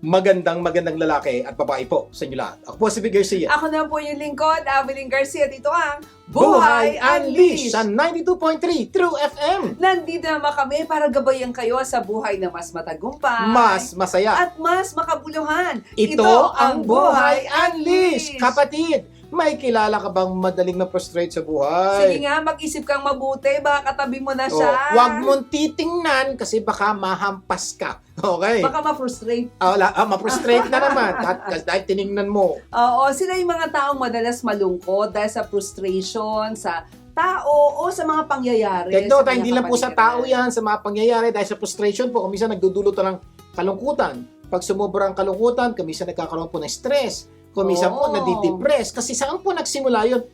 magandang lalaki at babae po sa inyo lahat. Ako po si Vic Garcia. Ako na po yung lingkod, Avelyn Garcia. Dito ang Buhay Unleashed sa 92.3 True FM. Nandito naman kami para gabayan kayo sa buhay na mas matagumpay, Mas masaya. at mas makabuluhan. Ito ang Buhay Unleashed. Kapatid, may kilala ka bang madaling na-frustrate sa buhay? Sige nga, mag-isip kang mabuti, baka katabi mo na siya. Huwag mong titingnan kasi baka mahampas ka. Okay? Baka ma-frustrate. Ma-frustrate na naman dahil tiningnan mo. Oo, sila yung mga taong madalas malungkot dahil sa frustration, sa tao o sa mga pangyayari. Take note, sa hindi lang po sa tao kapaligiran. yan, sa mga pangyayari dahil sa frustration po, kumisa nagdudulot ng kalungkutan. Pag sumobra ang kalungkutan, kumisa nagkakaroon po ng stress. Kumisa po Oo. nadidepress. Kasi saan po nagsimula yun?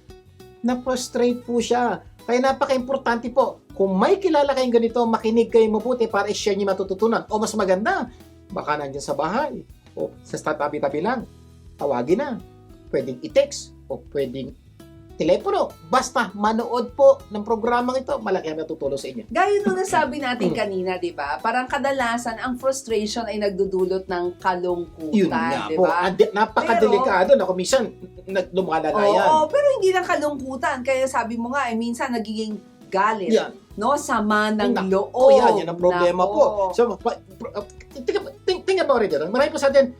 Na-frustrate po siya. Kaya napaka-importante po, kung may kilala kayong ganito, makinig kayo mabuti para i-share niyo matututunan. O mas maganda, baka nandyan sa bahay, o sa tabi-tabi lang, tawagin na. Pwedeng i-text, o pwedeng telepono. Basta manood po ng programang ito, malaki ang natutulong sa inyo. Gaya nung nasabi natin kanina, di ba? Parang kadalasan, ang frustration ay nagdudulot ng kalungkutan, Yun nga di po. ba? Napakadelikado na kung minsan lumalala yan. Oo, pero hindi lang kalungkutan. Kaya sabi mo nga, minsan nagiging galit. Yan. No? Sama ng loob. Oh, yan ang problema po. Nako. So, think about it. Marami po sa atin,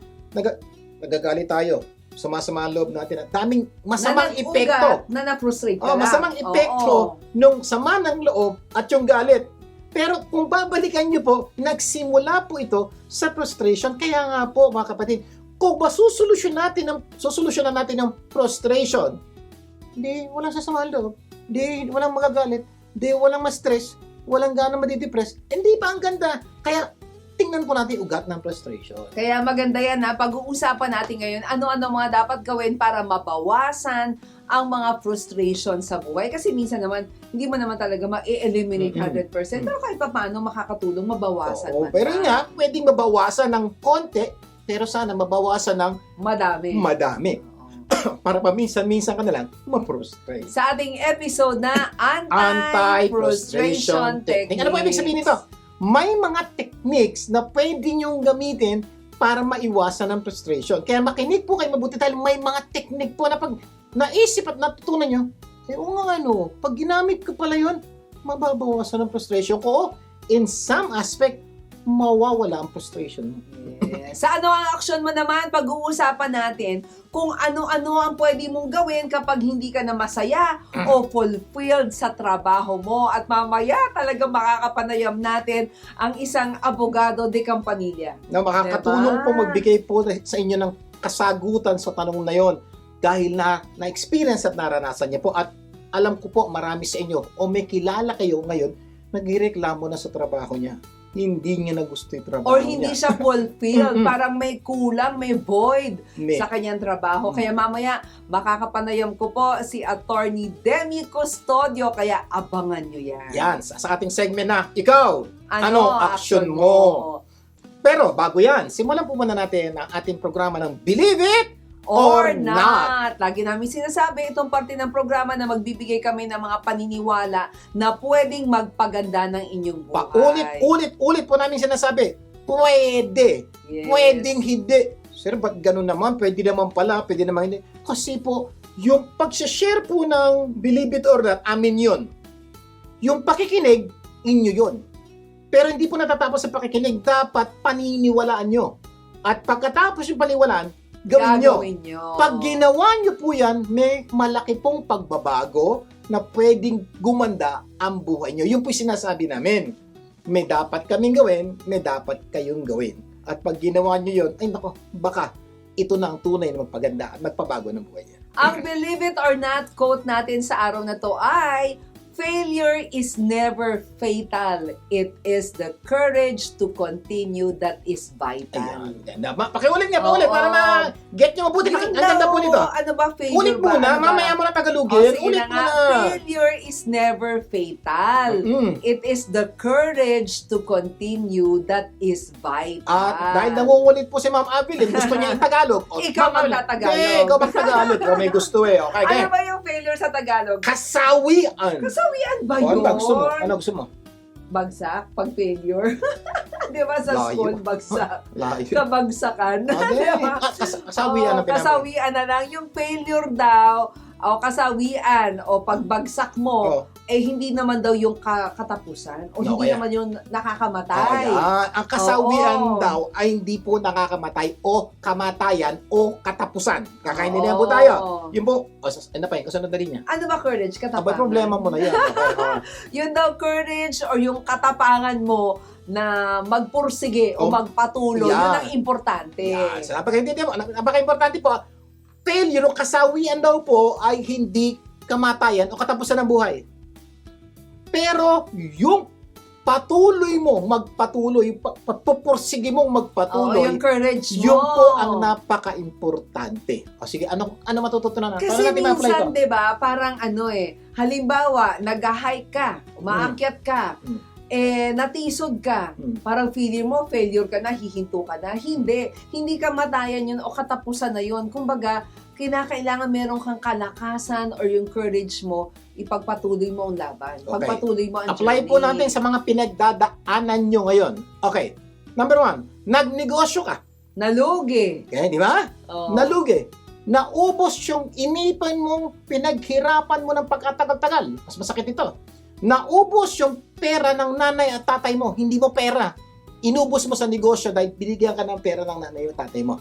nagagalit tayo. Sumasama ang loob natin. At daming masamang epekto. Na na-frustrate ka lang. Masamang epekto nung sama ng loob at yung galit. Pero kung babalikan nyo po, nagsimula po ito sa frustration. Kaya nga po, mga kapatid, kung ba susolusyonan natin ang frustration, hindi, walang sasama ang loob. Hindi, walang magagalit. Hindi, walang ma-stress. Walang gana madidepress. Hindi pa ang ganda. Kaya, tingnan po natin ugat ng frustration. Kaya maganda yan na pag-uusapan natin ngayon ano-ano mga dapat gawin para mabawasan ang mga frustration sa buhay. Kasi minsan naman, hindi mo naman talaga ma-eliminate 100%. Pero kahit pa paano makakatulong, mabawasan man. Pero nga, pwedeng mabawasan ng konti, pero sana mabawasan ng madami. Para paminsan-minsan ka na lang ma-frustrate. Sa ating episode na Anti-frustration technique. Ano po ibig sabihin nito? May mga techniques na pwede nyong gamitin para maiwasan ang frustration. Kaya makinig po kayo mabuti dahil may mga technique po na pag naisip at natutunan nyo, pag ginamit ko pala yun, mababawasan ang frustration ko. In some aspect, mawawala ang frustration mo. Sa ano ang aksyon mo naman, pag-uusapan natin kung ano-ano ang pwede mong gawin kapag hindi ka na masaya o fulfilled sa trabaho mo. At mamaya talaga makakapanayam natin ang isang abogado de Campanilla. Na makakatulong po magbigay po sa inyo ng kasagutan sa tanong na yon dahil na-experience at naranasan niya po. At alam ko po marami sa inyo o may kilala kayo ngayon nagreklamo na sa trabaho niya. Hindi niya na gusto yung trabaho Or hindi siya fulfilled. Parang may kulang, may void May. sa kanyang trabaho. Kaya mamaya, makakapanayam ko po si Attorney Demi Custodio. Kaya abangan nyo yan. Yan, sa ating segment na, ikaw, ano action mo? Pero bago yan, simulan po muna natin ang ating programa ng Believe It Or not. Lagi namin sinasabi itong parte ng programa na magbibigay kami ng mga paniniwala na pwedeng magpaganda ng inyong buhay. Ulit po namin sinasabi, pwede. Yes. Pwedeng hindi. Sir, ba't ganun naman? Pwede naman pala, pwede naman hindi. Kasi po, yung pag-share po ng Believe It or Not, amin yun. Yung pakikinig, inyo yun. Pero hindi po natatapos sa pakikinig, dapat paniniwalaan nyo. At pagkatapos yung paniniwalaan, gawin nyo. Pag ginawa nyo po yan, may malaki pong pagbabago na pwedeng gumanda ang buhay nyo. Yun po yung sinasabi namin. May dapat kaming gawin, may dapat kayong gawin. At pag ginawa nyo yun, ay nako, baka ito na ang tunay na magpaganda at magpabago ng buhay niya. Ang Believe It or Not quote natin sa araw na to ay, failure is never fatal. It is the courage to continue that is vital. Ayan, ganda. Pakiulit nga, para ma-get nyo mabuti. Ang ganda po nito. Ano ba failure? Ulit muna, mamaya mo na tagalugin. Ulit mo na. Failure is never fatal. It is the courage to continue that is vital. At dahil nangungulit po si Ma'am Avelyn, gusto niya ang Tagalog. Ikaw magtatagalog. Ikaw magtagalog. Ikaw may gusto eh. Okay, ano ba yung failure sa Tagalog? Kasawian. Kasawian ba yun? Ano gusto mo? Bagsak? Pag failure? Di ba sa Layo. school, bagsak? Layo. Kabagsakan. Ade, Di ba? kasawian na pinamay. Kasawian na lang. Yung failure daw, o kasawian, o pagbagsak mo, Oh. hindi naman daw yung katapusan, o No, hindi kaya. naman yung nakakamatay. Ang kasawian Oo. daw ay hindi po nakakamatay o kamatayan o katapusan. Kakaintindihan po tayo. Yun po, ano pa yun, kasunod na rin niya. Ano ba courage? Katapangan? Abay, problema mo na yan. Okay, Yun daw courage or yung katapangan mo na magpursige o Oh, magpatuloy. yan. Yun ang importante. Yan. So, napaka-importante po, failure o kasawian daw po ay hindi kamatayan o katapusan ng buhay. Pero yung patuloy mo, magpatuloy, papupursige mong Oo, magpatuloy, yung courage mo. yun po ang napaka-importante. O sige, ano matututunan natin? Kasi Paano natin ma-apply ito? minsan, di ba, parang halimbawa, nag-hike ka, umaakyat ka, Mm. natisod ka, Mm. parang feeling mo, failure ka na, hihinto ka na. Hindi kamatayan yun o katapusan na yun. Kumbaga, kinakailangan meron kang kalakasan or yung courage mo, ipagpatuloy mo ang laban. Okay. Pagpatuloy mo ang Apply journey. po natin sa mga pinagdadaanan nyo ngayon. Okay. Number 1, nagnegosyo ka. Nalugi. Okay, di ba? Oh. Nalugi. Naubos yung inipan mong pinaghirapan mo ng pagkatagal-tagal. Mas masakit ito. Naubos yung pera ng nanay at tatay mo. Hindi mo pera. Inubos mo sa negosyo dahil binigyan ka ng pera ng nanay at tatay mo.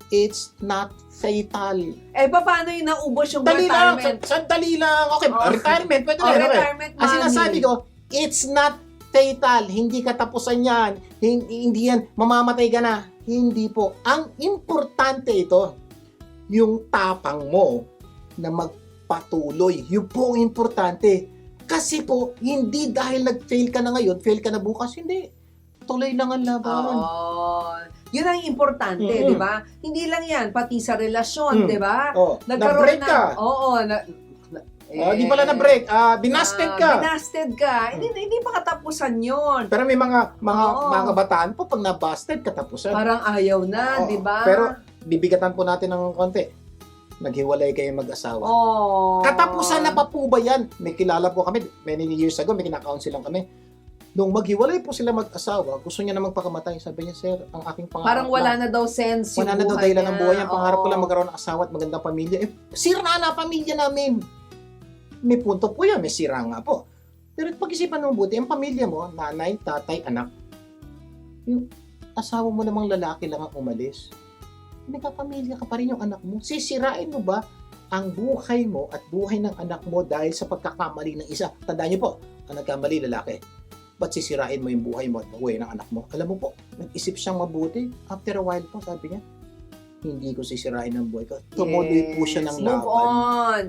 It's not fatal. Paano yung naubos yung Dali lang. retirement? Sandali lang. Okay, Oh. retirement. Pwede Oh, na. Okay. retirement Ang money. sinasabi ko, it's not fatal. Hindi katapusan yan. Hindi yan, mamamatay ka na. Hindi po. Ang importante ito, yung tapang mo na magpatuloy. Yun po ang importante. Kasi po, hindi dahil nag-fail ka na ngayon, fail ka na bukas. Hindi. Tuloy lang ang laban. Oo. Yun ang importante, Mm-mm. di ba? Hindi lang yan, pati sa relasyon, Mm. di ba? Oh, na-break ka. Oo. Di pala na-break. Binasted ka. Binasted ka. Hindi pa katapusan yun. Pero may mga Oo. mga kabataan po, pag na-busted, katapusan. Parang ayaw na, Oo. di ba? Pero, bibigatan po natin ng konti. Naghiwalay kayo mag-asawa. Oh. Katapusan na pa po ba yan? May kilala po kami, many years ago, may kinaka-counsel lang kami. Nung maghiwalay po sila mag-asawa, gusto niya na magpakamatay. Sabi niya, sir, ang aking pangarap Parang wala na daw sense yung wala na daw buhay dahilan niya. ng buhay. Ang pangarap ko Oo. lang magkaroon ng asawa at magandang pamilya. Sira na pamilya namin. May punto po yan, may sira nga po. Pero pag-isipan mo buti, ang pamilya mo, nanay, tatay, anak, yung asawa mo namang lalaki lang ang umalis, nagkapamilya ka pa rin yung anak mo. Sisirain mo ba ang buhay mo at buhay ng anak mo dahil sa pagkakamali ng isa? Tandaan niyo po, ang nagkamali lalaki. Ba't sisirain mo yung buhay mo at buhay ng anak mo? Alam mo po, nag-isip siyang mabuti. After a while po, sabi niya, hindi ko sisirain ang buhay ko. Tumuloy po siya ng Move laban. on.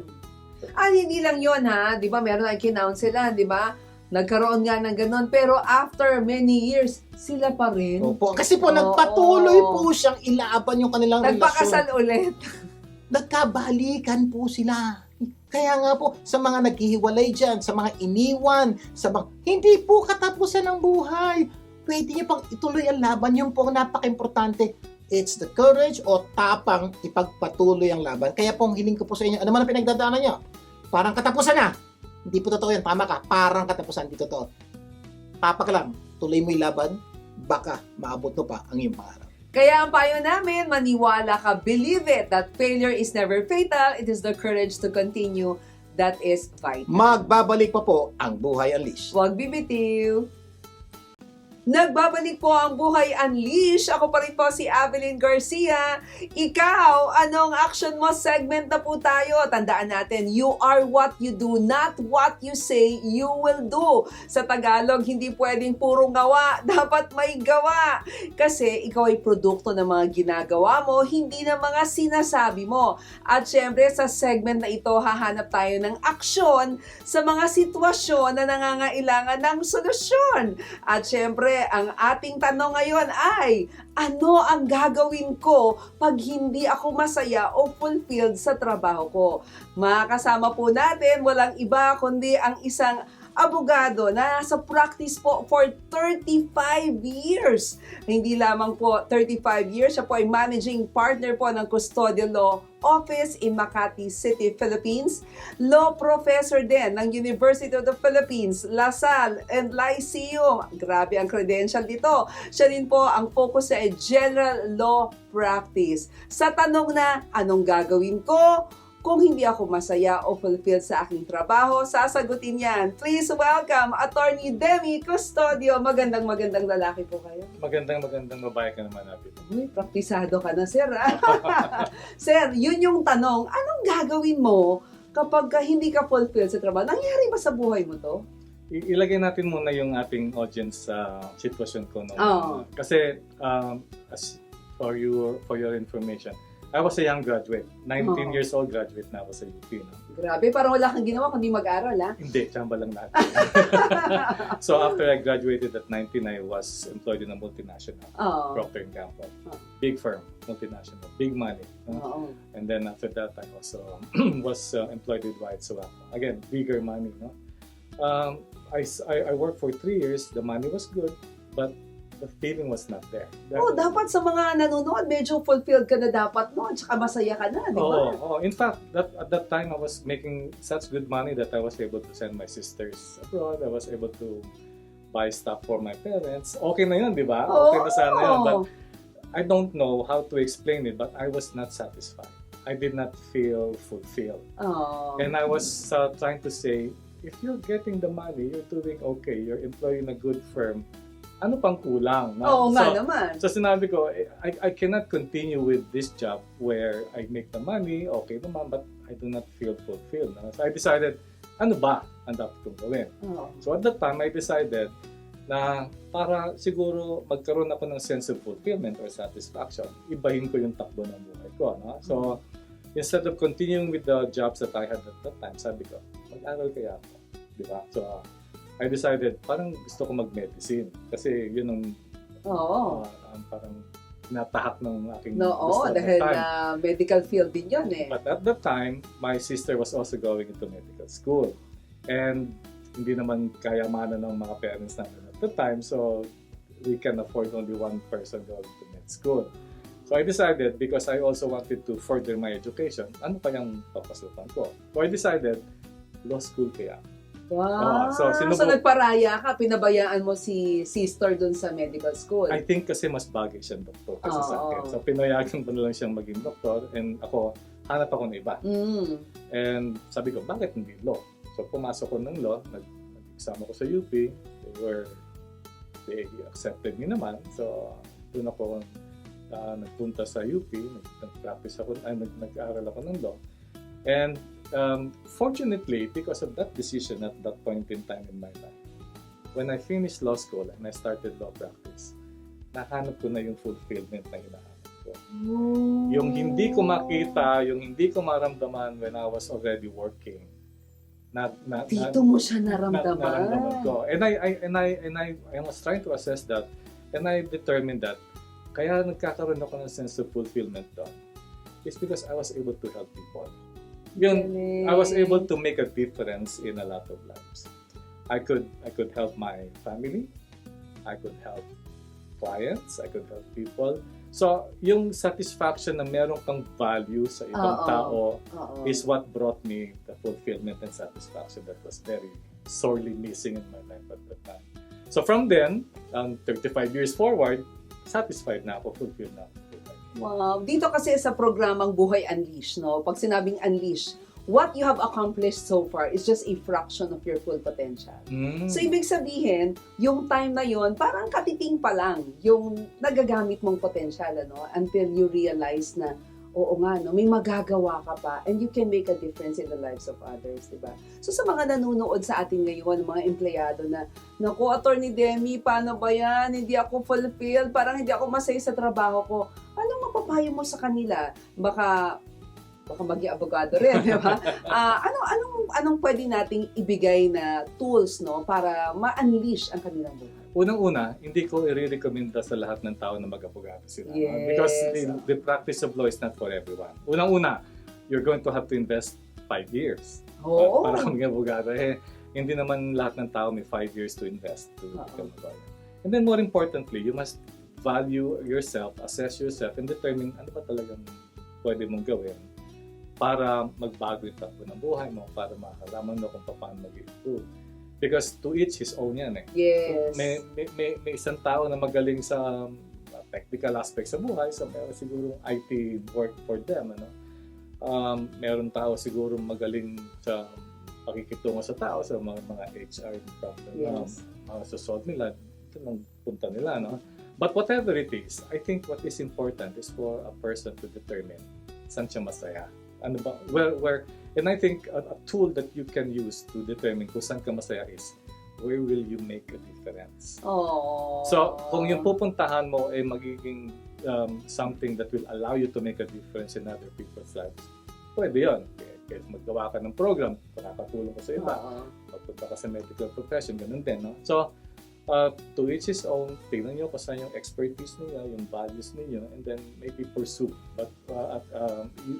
Hindi lang yon ha. Di ba, meron ang kinaunselan, di ba? Nagkaroon nga ng ganun. Pero after many years, sila pa rin. Opo. Kasi po, Oo. nagpatuloy po siyang ilaban yung kanilang Nagpakasal ulit. Nagkabalikan po sila. Kaya nga po, sa mga naghihiwalay dyan, sa mga iniwan, hindi po katapusan ng buhay. Pwede niyo pang ituloy ang laban. Yun po ang napaka-importante. It's the courage o tapang ipagpatuloy ang laban. Kaya po ang hiling ko po sa inyo, ano man ang pinagdadaanan niyo? Parang katapusan na. Hindi po totoo yan. Tama ka. Parang katapusan. Hindi totoo. Tapak lang. Tuloy mo yung laban. Baka maabot mo pa ang iyong pangarap. Kaya ang payo namin, maniwala ka, believe it, that failure is never fatal. It is the courage to continue that is vital. Magbabalik pa po ang Buhay Unleashed. Huwag bibitiw. Nagbabalik po ang Buhay Unleash. Ako pa rin po si Avelyn Garcia. Ikaw, anong action mo? Segment na po tayo. Tandaan natin, you are what you do, not what you say you will do. Sa Tagalog, hindi pwedeng puro gawa. Dapat may gawa. Kasi ikaw ay produkto ng mga ginagawa mo, hindi ng mga sinasabi mo. At syempre, sa segment na ito, hahanap tayo ng aksyon sa mga sitwasyon na nangangailangan ng solusyon. At syempre, ang ating tanong ngayon ay, ano ang gagawin ko pag hindi ako masaya o fulfilled sa trabaho ko? Makakasama po natin, walang iba kundi ang isang abogado na nasa practice po for 35 years. Hindi lamang po 35 years, siya po ay managing partner po ng Custodial Law Office in Makati City, Philippines. Law professor din ng University of the Philippines, LaSalle and Lyceum. Grabe ang credential dito. Siya rin po ang focus sa general law practice. Sa tanong na, anong gagawin ko kung hindi ako masaya o fulfilled sa aking trabaho, sasagutin yan. Please welcome Attorney Demi Custodio. Magandang lalaki po kayo. Magandang babae ka naman, Abby. Uy, praktisado ka na, sir. Sir, yun yung tanong. Anong gagawin mo kapag hindi ka fulfilled sa trabaho? Nangyari ba sa buhay mo to? Ilagay natin muna yung ating audience sa sitwasyon ko. No? Oo. Kasi, as for your information, I was a young graduate. 19 years old graduate na ako sa UP. No? Grabe, parang wala kang ginawa kundi mag-aral, ha? Hindi, tsamba lang lahat. So after I graduated at 19, I was employed in a multinational, Oo. Procter & Gamble. Oh. Big firm, multinational, big money. No? Oo. And then after that, I also was employed with White Suaco. Again, bigger money. No? I worked for 3 years. The money was good, but the feeling was not there. Oh, dapat sa mga nanonood, medyo fulfilled ka na dapat noon, tsaka masaya ka na, di ba? Oh. In fact, at that time, I was making such good money that I was able to send my sisters abroad. I was able to buy stuff for my parents. Okay na yun, di ba? Okay na sana yun. But I don't know how to explain it, but I was not satisfied. I did not feel fulfilled. Oh. And I was trying to say, if you're getting the money, you're doing okay, you're employing a good firm, ano pang kulang? No? Oo nga naman. So sinabi ko, I cannot continue with this job where I make the money, okay naman, but I do not feel fulfilled. No? So I decided, ano ba ang dapat kong gawin? Oo. So at that time, I decided na para siguro magkaroon ako ng sense of fulfillment or satisfaction, ibahin ko yung takbo ng buhay ko. No? So instead of continuing with the jobs that I had at that time, sabi ko, mag-aral kaya ako. Di ba? So I decided, parang gusto ko mag-medicine. Kasi yun ang Oo. parang natahak ng aking Oo, gusto at dahil that time. medical field din yun eh. But at that time, my sister was also going into medical school. And hindi naman kayamanan ng mga parents namin at that time. So we can afford only one person going to med school. So I decided, because I also wanted to further my education, ano pa yung papasukan ko? So I decided, law school kaya. Wow. So nagparaya ka, pinabayaan mo si sister dun sa medical school. I think kasi mas bagay siyang doktor kasi sa akin. So pinayagan ko na lang siyang maging doktor, and ako, hanap ako ng iba. And sabi ko, bakit hindi law? So pumasok ko ng law, nag-exam ako sa UP, they accepted me naman. So doon ako nagpunta sa UP, nag-practice ako, nag-aaral ako ng law. And fortunately, because of that decision at that point in time in my life, when I finished law school and I started law practice, nahanap ko na yung fulfillment na hinahanap ko. Yung hindi ko makita, yung hindi ko maramdaman when I was already working. Dito mo siya naramdaman. Naramdaman ko. And I was trying to assess that, and I determined that kaya nagkakaroon ako ng sense of fulfillment doon. It's because I was able to help people. I was able to make a difference in a lot of lives. I could help my family. I could help clients. I could help people. So, yung satisfaction na meron kang value sa ibang tao is what brought me the fulfillment and satisfaction that was very sorely missing in my life at that time. So, from then, 35 years forward, satisfied na ako, fulfilled na ako. Wow. Dito kasi sa programang Buhay Unleash, no? Pag sinabing unleash, what you have accomplished so far is just a fraction of your full potential. So, ibig sabihin, yung time na yon parang katiting pa lang yung nagagamit mong potential, ano? Until you realize na, oo nga, no? May magagawa ka pa and you can make a difference in the lives of others, di ba? So, sa mga nanonood sa atin ngayon, mga empleyado na, naku, Attorney Demi, paano ba yan? Hindi ako fulfilled, parang hindi ako masaya sa trabaho ko. Anong mapapayo mo sa kanila? Baka maging abogado rin, di ba? Anong pwede nating ibigay na tools, no, para ma-unleash ang kanilang buhay? Unang-una, hindi ko i-recommenda sa lahat ng tao na mag-abogado sila. Yes. Because the practice of law is not for everyone. Unang-una, you're going to have to invest 5 years Oo. para maging abogado. Hindi naman lahat ng tao may 5 years to invest to become a lawyer. And then more importantly, you must value yourself, assess yourself, and determine ano ba talagang pwede mong gawin para magbago yung takbo ng buhay mo, para makakalaman mo kung paano mag-improve. Because to each his own yan eh. Yes. May isang tao na magaling sa technical aspects sa buhay, so meron siguro IT work for them. Ano? Meron tao siguro magaling sa pakikitungo sa tao, sa mga HR problem Yes. na solve nila, ito nang punta nila. No? But whatever it is, I think what is important is for a person to determine saan siya masaya. Ano ba, and I think a tool that you can use to determine kung saan ka masaya is where will you make a difference. Oh. So, kung yung pupuntahan mo ay magiging something that will allow you to make a difference in other people's lives, pwede yun. Kaya maggawa ka ng program, makakatulong ka sa iba. Magpunta ka sa medical profession, ganun din. No? So, to each his own, tingnan nyo kung saan yung expertise niya, yung values niyo, and then maybe pursue. But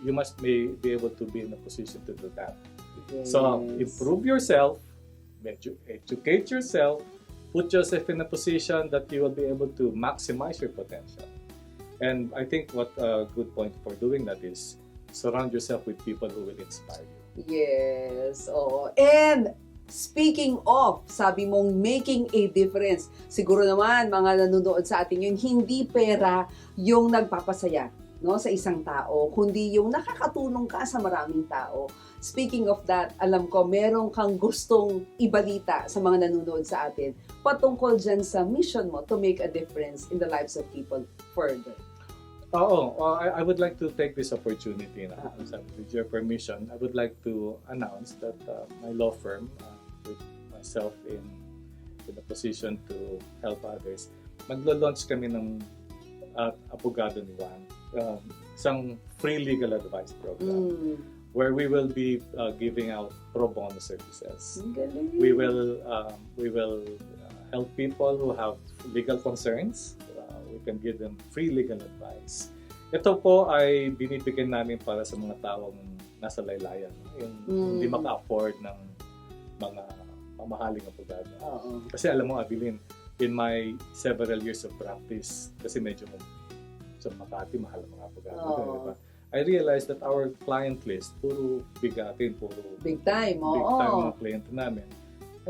you must be able to be in a position to do that. Yes. So, improve yourself, educate yourself, put yourself in a position that you will be able to maximize your potential. And I think what a good point for doing that is surround yourself with people who will inspire you. Yes, oo. And speaking of, sabi mong making a difference, siguro naman mga nanonood sa atin yun, hindi pera yung nagpapasaya, no, sa isang tao, kundi yung nakakatulong ka sa maraming tao. Speaking of that, alam ko meron kang gustong ibalita sa mga nanonood sa atin patungkol dyan sa mission mo to make a difference in the lives of people further. I would like to take this opportunity na, with your permission, I would like to announce that my law firm, with myself in a position to help others, maglo-launch kami ng Abogado ni Juan, isang free legal advice program where we will be giving out pro bono services. We will help people who have legal concerns. We can give them free legal advice. Ito po ay binibigyan namin para sa mga taong nasa laylayan, yung hindi maka-afford ng mga mamahaling abogado. Kasi alam mo, Abilin, in my several years of practice, kasi medyo sa Makati, mahal ang mga abogado. Diba? I realized that our client list, puro bigatin, puro big time mga kliyente namin.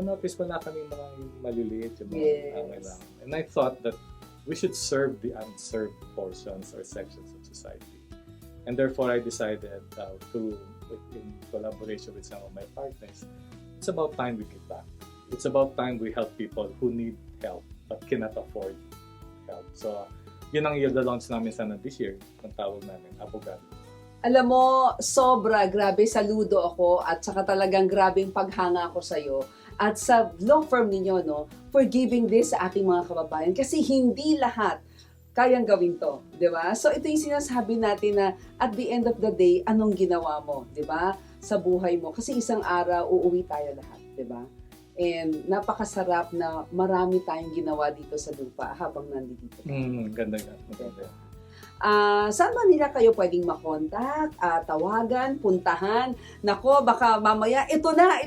I noticed wala kami mga maliliit, yung mga kailangan. And I thought that we should serve the unserved portions or sections of society. And therefore, I decided in collaboration with some of my partners, it's about time we give back. It's about time we help people who need help but cannot afford help. So, yun ang i-launch namin sana this year, ang tawag namin, Abogado. Alam mo, sobra, grabe, saludo ako at saka talagang grabeng paghanga ko sa'yo at sa law firm ninyo, no, for giving this sa ating mga kababayan kasi hindi lahat kayang gawin to, di ba? So ito yung sinasabi natin na at the end of the day, anong ginawa mo, di ba? Sa buhay mo. Kasi isang araw, uuwi tayo lahat, di ba? And napakasarap na marami tayong ginawa dito sa lupa habang nandito. Ganda. Saan ba nila kayo pwedeng makontak, tawagan, puntahan? Nako, baka mamaya, ito na,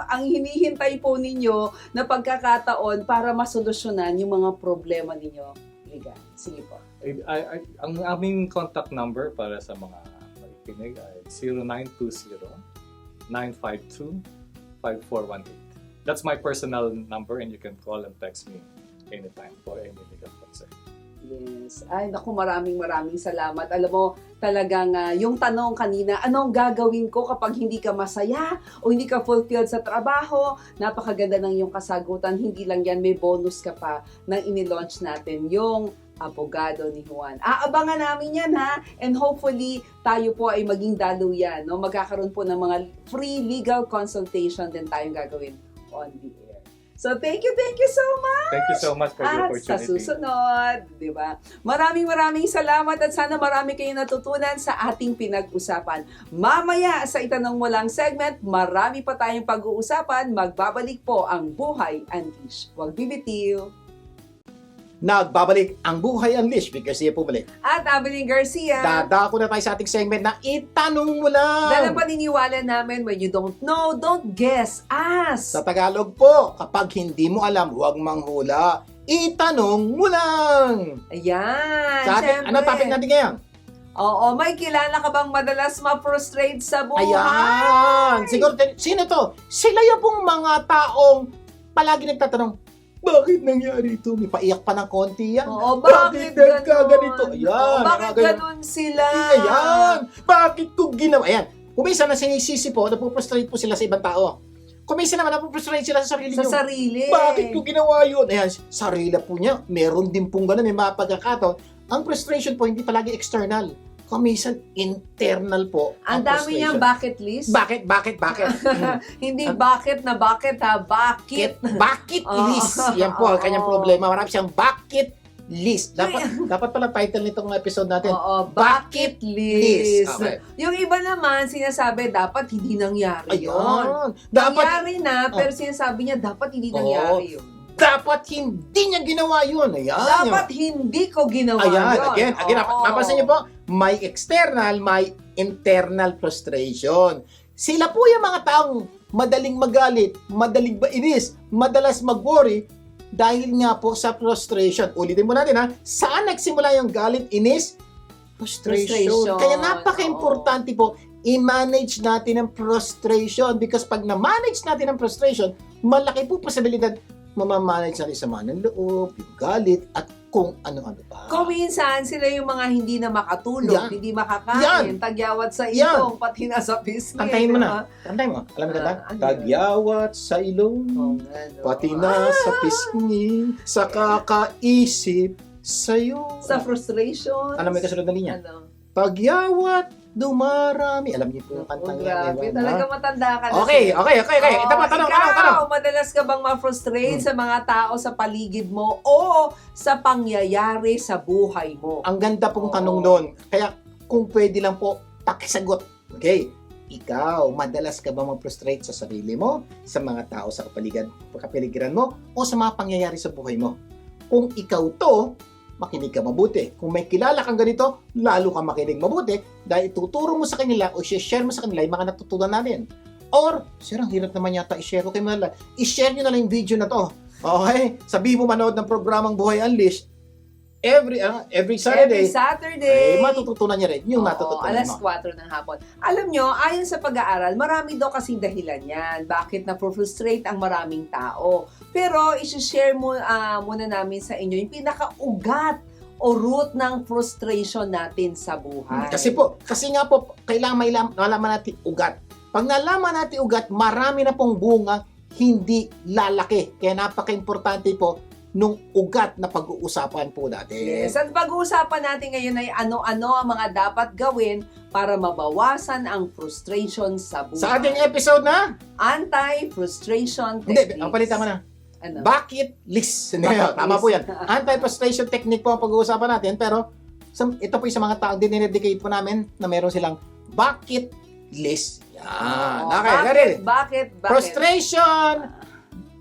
ang hinihintay po ninyo na pagkakataon para masolusyonan yung mga problema ninyo. Liga, sige po. Ang aming contact number para sa mga makikinig ay 0920-952-5418. That's my personal number and you can call and text me anytime for any legal concern. Yes. Ay, naku, maraming salamat. Alam mo, talagang yung tanong kanina, anong gagawin ko kapag hindi ka masaya o hindi ka fulfilled sa trabaho? Napakaganda ng iyong kasagutan. Hindi lang yan, may bonus ka pa nang ini-launch natin, yung Abogado ni Juan. Aabangan namin yan, ha? And hopefully, tayo po ay maging daluyan, no? Magkakaroon po ng mga free legal consultation din tayong gagawin on the air. So, thank you so much! Thank you so much for the opportunity. At sa susunod, di ba? Maraming salamat at sana marami kayong natutunan sa ating pinag-usapan. Mamaya sa Itanong Mo Lang segment, marami pa tayong pag-uusapan. Magbabalik po ang Buhay Unleash. Huwag bibitiw! Nagbabalik ang Buhay Unleashed because siya pumalik. At Abilene Garcia. Dadako na tayo sa ating segment na itanong mo lang. Dahil ang paniniwala namin, when you don't know, don't guess, ask. Sa Tagalog po, kapag hindi mo alam, huwag manghula. Itanong mo lang. Ayan. Sa atin, syempre. ano topic natin ngayon? Oo, may kilala ka bang madalas ma-frustrate sa buhay? Ayan. Siguro, sino to? Sila yung pong mga taong palagi nagtatanong, bakit nangyari ito? May paiyak pa ng konti yan. Oo, bakit nagkaganito? ganun? Ayan. Oo, bakit nagkaganito. ganun sila? Ayan. Bakit ko ginawa? Ayan. Kung minsan nasisisi po, napuprostrate po sila sa ibang tao. Kung minsan naman napuprostrate sila sa sarili Sa nyo. sarili. Bakit ko ginawa yun? Ayan, sarili po niya. Meron din pong ganun. May mga pagkakataon. Ang frustration po, hindi palagi external. Kung minsan, internal po. Ang dami niyang bucket list. Bakit? Hindi bakit na bakit ha, bakit. Bucket Oo. list. Yan po ang kanyang Oo. problema. Marami siyang bucket list. Dapat pala title nitong episode natin. Oo, Bucket bucket list. Okay. Yung iba naman, sinasabi, dapat hindi nangyari yun. Ayun. Dapat, Nangyari na, pero sinasabi niya, dapat hindi nangyari yun. dapat hindi niya ginawa yun. Ayan. Dapat hindi ko ginawa Ayan. yun. Again, Oo. napansin niyo po, may external, may internal frustration. Sila po yung mga taong madaling magalit, madaling mainis, madalas mag-worry, dahil nga po sa frustration. Ulitin mo natin ha, saan nagsimula yung galit, inis? Frustration. Kaya napaka-importante po, i-manage natin ang frustration because pag na-manage natin ang frustration, malaki po posibilidad mamamanage natin sa mga ng loob, yung galit, at kung ano-ano pa. Kung minsan, sila yung mga hindi na makatulog, Yan. hindi makakain, tagyawat sa ilong, pati na sa pisngi. Kantahin mo diba? na. Kantahin mo. Alam mo kanta? Ano Tagyawat sa ilong, Ano? pati na sa pisngi, sa kakaisip sa'yo. Sa frustration. Alam mo yung kasunod na linya? Ano? Tagyawat, dumarami. Alam niyo po yung kantang yan. Grabe, diba? talaga matanda ka na. Okay. Oo, Ito pa, tanong. ikaw, madalas ka bang ma-frustrate sa mga tao sa paligid mo o sa pangyayari sa buhay mo? Ang ganda pong Oo. tanong doon. Kaya, kung pwede lang po, pakisagot. Okay? Ikaw, madalas ka ba ma-frustrate sa sarili mo, sa mga tao sa kapaligiran mo, o sa mga pangyayari sa buhay mo? Kung ikaw to, makinig ka mabuti. Kung may kilala kang ganito, lalo ka makinig mabuti dahil ituturo mo sa kanila o share mo sa kanila yung mga natutunan natin. Or, sir, ang hirap naman yata i-share ko kayo mga i-share nyo na lang yung video na to. Okay? Sabihin mo manood ng programang Buhay Unleashed every Saturday. Every Saturday. Matututunan niya rin yung Oo, natututunan alas mo. 4 ng hapon. Alam nyo, ayon sa pag-aaral, marami daw kasing dahilan yan. Bakit na-frustrate ang maraming tao. Pero, isi-share muna namin sa inyo yung pinaka-ugat o root ng frustration natin sa buhay. Kasi nga po, kailangan malaman natin ugat. Pag nalaman natin ugat, marami na pong bunga hindi lalaki. Kaya napaka-importante po nung ugat na pag-uusapan po natin. Yes, at pag-uusapan natin ngayon ay ano-ano ang mga dapat gawin para mabawasan ang frustration sa buhay. Sa ating episode na, Anti-frustration hindi, techniques. ang palitan mo na, Ano? bucket list. Hindi, Bucket tama list. po yan. Anti-frustration technique po ang pag-uusapan natin, pero ito po yung sa mga taong dinedicate po namin na meron silang bucket list. Yan. Oo, Okay, ready? Bakit? Frustration,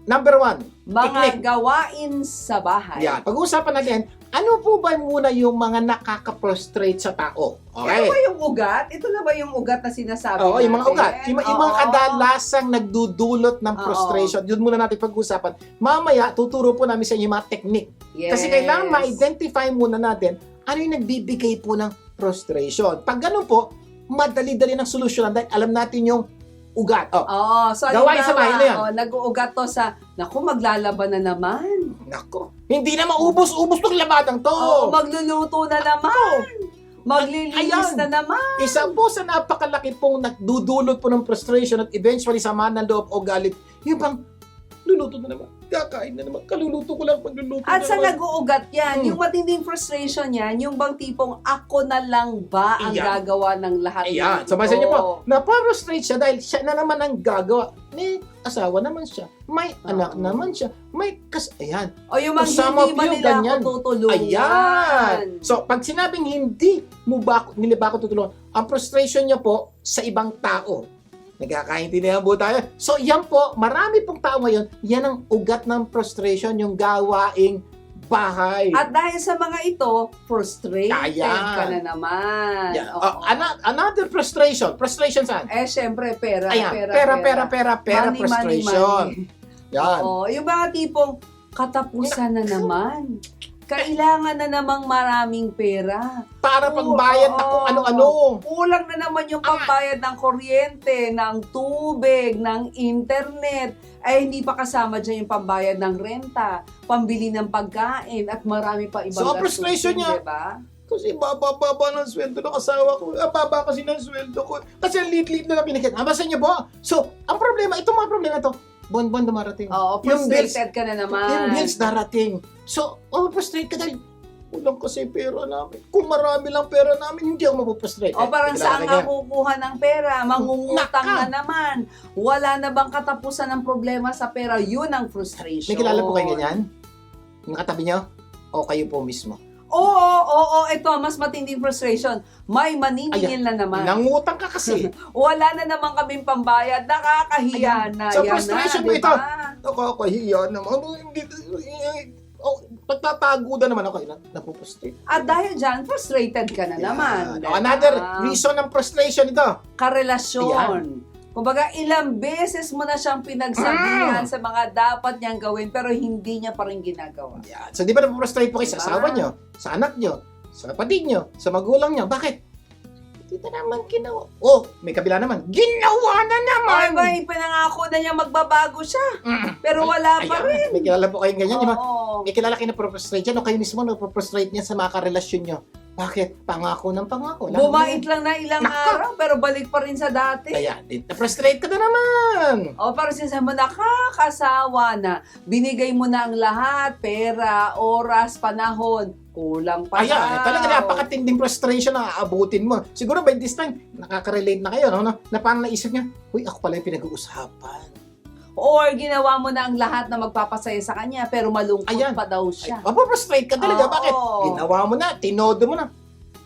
number 1. Mga Technique. gawain sa bahay. Yan. Pag-uusapan natin, ano po ba muna yung mga nakaka-frustrate sa tao? Ito Okay? ba yung ugat? Ito na ba yung ugat na sinasabi Oo, yung mga natin? ugat. Yung mga Oo. kadalasang nagdudulot ng Oo. frustration. Yun muna natin pag-usapan. Mamaya, tuturo po namin sa inyo yung mga technique. Yes. Kasi kailangan ma-identify muna natin ano yung nagbibigay po ng frustration. Pag ganun po, madali-dali ng solusyonan dahil alam natin yung ugat. Oo, so Gawain sa bahay na yan. nag-uugat to sa, naku, maglalaban na naman. Nako. Hindi na maubos-ubos tong labadang to. Oo, magluluto na naman. Ayan. Maglilinis na naman. Isa po sa napakalaki pong nagdudulot po ng frustration at eventually sama ng loob o galit, yung bang luluto na naman, kakain na naman, kaluluto ko lang, pagluluto At na sa naman. nag-uugat yan, Hmm. yung matinding frustration yan, yung bang tipong ako na lang ba ang Iyan. gagawa ng lahat Ayan, ng sabasin niyo po, ito? napa-frustrate siya dahil siya na naman ang gagawa. May asawa naman siya, may anak naman siya, may ayan. O yung mga Some of hindi ba you, nila ganyan. ako tutulungan? Ayan! So, pag sinabing hindi nila ba ako tutulungan, ang frustration niya po sa ibang tao. Nagkakaintindihan po tayo. So, yan po, marami pong tao ngayon, yan ang ugat ng frustration, yung gawaing bahay. At dahil sa mga ito, frustrated Ayan. ka na naman. Yeah. Oo. Another frustration. Frustration saan? Syempre, pera, Ayan, pera. pera, frustration. Yan. Oo, yung mga tipong katapusan na naman. Kailangan na namang maraming pera. Para pagbayad na kung ano-ano. Kulang na naman yung pagbayad ng kuryente, ng tubig, ng internet. Ay hindi pa kasama dyan yung pambayad ng renta, pambili ng pagkain, at marami pa ibang So, ang frustration niya, diba? kasi baba ng sweldo ng asawa ko. Baba kasi ng sweldo ko. Kasi ang liit-liit na lang kinikita. Basta niyo po. So, ang problema, itong mga problema to, buwan-buwan dumarating. Oo, Yung bills- frustrated ka na naman. Yung bills darating. So, frustrate ka dahil kulang kasi pera namin. Kung marami lang pera namin, hindi ako mapupustrate. O parang saan ka Kailangan kukuha ng pera? Mangungutang Naka. na naman. Wala na bang katapusan ng problema sa pera? Yun ang frustration. May kilala po kayo ganyan? Yung katabi niyo? O kayo po mismo? Oo, ito, mas matinding frustration. May maniningil na naman. Nangutang ka kasi. Wala na naman kaming pambayad. Nakakahiya na. So, yan frustration na, mo diba? Nakakahiya naman. Pagtatago na naman ako. Napupustrate. At dahil dyan, frustrated ka na naman. Yeah. Another reason ng frustration ito. Karelasyon. Kumbaga, ilang beses mo na siyang pinagsabihan sa mga dapat niyang gawin pero hindi niya pa rin ginagawa. Yeah. So, di ba napupustrate po kayo sa Diba? asawa niyo, sa anak niyo, sa kapatid niyo, sa magulang niyo? Bakit? Hindi na naman ginawa. Oh, may kabila naman. Ginawa na naman! Ay, may pinangako na niya magbabago siya. Pero wala pa Ayan, rin. may kilala po kayong ganyan, di ba? Oo. May kilala kayo na frustrate yan o kayo mismo na-frustrate niya sa mga karelasyon niyo. Bakit? Pangako ng pangako. Bumait lang na ilang Nako. araw pero balik pa rin sa dati. Kaya, na-frustrate ka na naman. O parang sinasabi mo, nakakasawa na. Binigay mo na ang lahat, pera, oras, panahon. Kulang pa Ayan, daw. talaga napakatinding frustration na aabutin mo. Siguro by this time, nakaka-relate na kayo, no? Na paano naisip niya, uy, ako pala yung pinag-uusapan. Or ginawa mo na ang lahat na magpapasaya sa kanya pero malungkot Ayan. pa daw siya. Mapaprostrate ka talaga. Oo. Bakit? Ginawa mo na, tinodo mo na.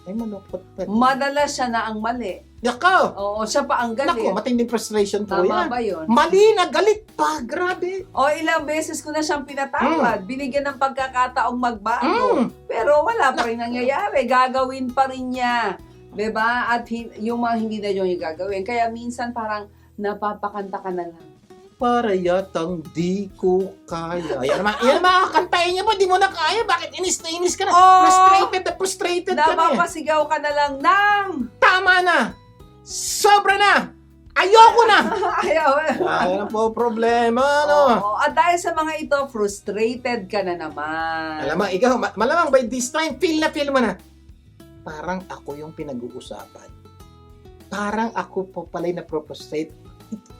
Ay, malungkot pa. Madalas siya na ang mali. Nako! Oo, siya pa ang galit. Nako, matinding frustration po Tama yan. ba yun? Mali na, galit pa. Grabe. O ilang beses ko na siyang pinatawad. Binigyan ng pagkakataong magbago. Pero wala pa rin nangyayari. Gagawin pa rin niya. Diba? At yung mga hindi na yung gagawin. Kaya minsan parang napapakanta ka na lang. Para yatang di ko kaya. Yan naman kakantayin niya mo, di mo na kaya. Bakit inis na inis ka na? Oh! Frustrated ka na eh. Napapasigaw ka na lang ng... Tama na! Sobra na! Ayoko na! Ayaw. Ayan po problema, no? Oo. At dahil sa mga ito, frustrated ka na naman. Alam mo, ikaw, malamang by this time, feel mo na. Parang ako yung pinag-uusapan. Parang ako po pala'y na-frustrate.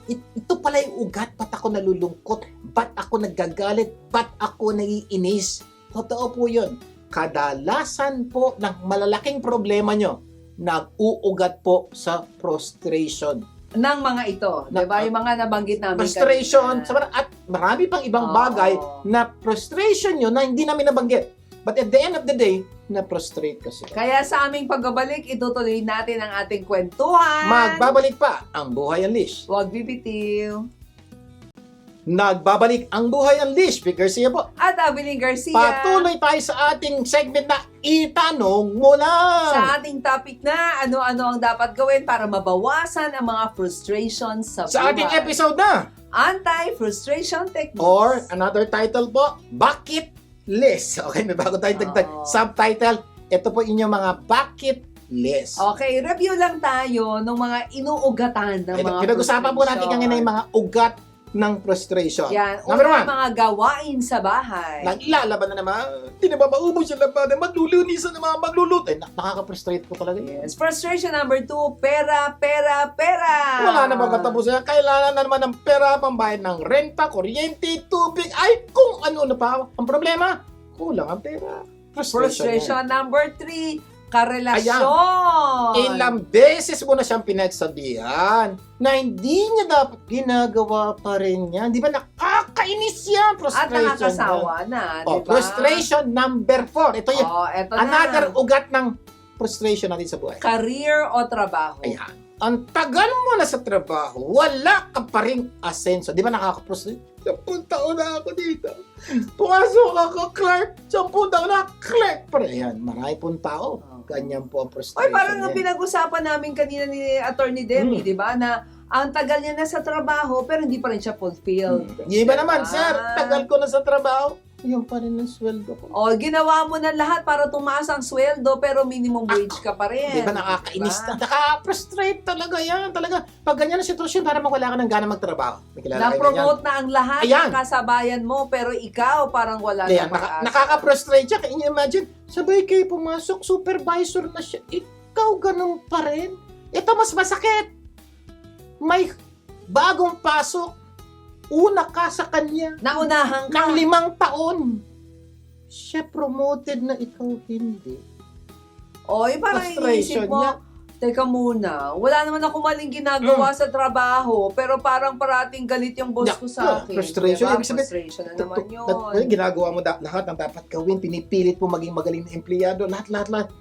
Ito pala yung ugat, ba't ako nalulungkot? Ba't ako nagagalit? Ba't ako naiinis? Totoo po yun. Kadalasan po ng malalaking problema nyo, nag-uugat po sa frustration. Ng mga ito. Diba? Yung mga nabanggit namin Frustration, kanina. at marami pang ibang Oo. bagay na frustration nyo na hindi namin nabanggit. But at the end of the day, na-frustrate kasi. Kaya sa aming pagbabalik, itutuloy natin ang ating kwentuhan. Magbabalik pa ang Buhay Unleashed. Huwag bibitiw. Nagbabalik ang Buhay Unleashed. Speaker siya po. At Abiling Garcia. Patuloy tayo sa ating segment na Itanong Mo Lang. Sa ating topic na ano-ano ang dapat gawin para mabawasan ang mga frustrations sa buhay. Sa ating episode na, Anti-frustration techniques. or another title po, Bucket List. Okay, may bago tayong dagdag Oo. subtitle. Ito po inyong mga bucket list. Okay, review lang tayo ng mga inuugatan ng mga Pinag-usapan po natin kanina yung mga ugat ng frustration. Yan. Number Una, one, mga gawain sa bahay. naglalaban na naman. Hindi na ba maubos yung labanan? Maglulunisan na mga magluluto. Nakaka-frustrate po talaga yun. Yes. Frustration number 2, pera. Wala na bang katapusan? Kailangan na naman ng pera, pambayad ng renta, kuryente, tubig. Ay, kung ano na pa. Ang problema, kulang ang pera. Frustration number 3, karelasyon. Ilang beses mo na siyang pinagsabihan na hindi niya dapat ginagawa pa rin yan. Di ba nakakainis yan? At Frustration. nakakasawa na, di ba? Frustration number 4. Ito yung Eto another na. ugat ng frustration natin sa buhay. Career o trabaho. Ayan. Ang tagal mo na sa trabaho, wala ka pa rin asenso. Di ba nakaka-frustrate? 10 taon na ako dito. Pumasok ako, Clark. 10 taon na, Clark. Pero yan, marami pong tao. Ganyan po ang frustration. Oy, parang ang niya. pinag-usapan namin kanina ni Attorney Demi, di ba, na ang tagal niya na sa trabaho, pero hindi pa rin siya fulfilled. Yung iba naman, Diba? sir, tagal ko na sa trabaho. Yung pa rin ang sweldo ko. O, ginawa mo na lahat para tumaas ang sweldo, pero minimum wage ka pa rin. Di ba nakakainis Diba? na? Naka-frustrate talaga yan. Talaga, pag ganyan ang sitwasyon, para mawala ka ng gana magtrabaho. May kilala kayo ganyan? Na-promote na ang lahat Ayan. ng kasabayan mo, pero ikaw parang wala Ayan, na pag-asa. nakaka-frustrate siya. Can you imagine? Sabay kayo pumasok, supervisor na siya. Ikaw ganun pa rin. Ito mas masakit. May bagong pasok. Una ka sa kanya. Naunahan ka. Ng 5 taon. Siya promoted na ikaw hindi. Oy, parang Frustration inisip mo, niya. teka muna, wala naman ako maling ginagawa sa trabaho, pero parang parating galit yung boss ko sa akin. Frustration. Diba? Ibig sabihin, Frustration na naman yun. Ginagawa mo lahat ng dapat gawin. Pinipilit mo maging magaling na empleyado. Lahat.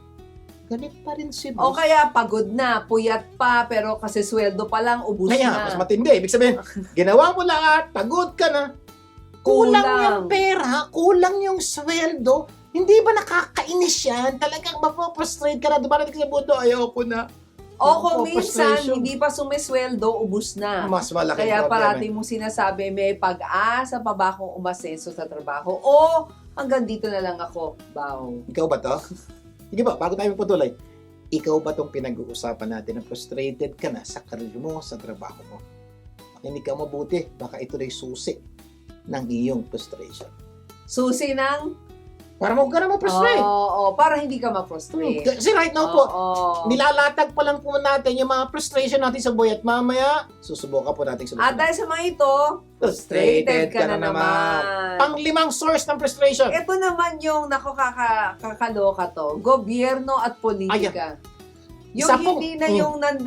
Galit pa rin si O boss. kaya pagod na, puyat pa, pero kasi sweldo pa lang, ubus Kaya, na. mas matindi. Ibig sabihin, ginawa mo lahat, pagod ka na, kulang yung pera, kulang yung sweldo, hindi ba nakakainis yan? Talagang mapoprostrate ka na, dumarating ka sa buto, ayoko na. O kung minsan, Frustration. hindi pa sumisweldo, ubus na. Mas malaki Kaya problema. parati mo sinasabi, may pag-asa pa ba akong umasenso sa trabaho? O hanggang dito na lang ako, bow. Ikaw ba to? Sige ba, bago tayo magpatuloy, ikaw ba tong pinag-uusapan natin na frustrated ka na sa karir mo, sa trabaho mo? Makinig ka mabuti, baka ito na susi ng iyong frustration. Susi ng? Para mo ka na ma-frustrate. Oo, para hindi ka ma-frustrate. Kasi right now po, Oo. nilalatag pa lang po natin yung mga frustration natin sa buhay at mamaya, susubukan po natin At solusyonan. dahil sa mga ito, frustrated ka na naman. Pang-5 source ng frustration. Ito naman yung, kakaloka to, gobyerno at politika. Yung Isa pong- hindi na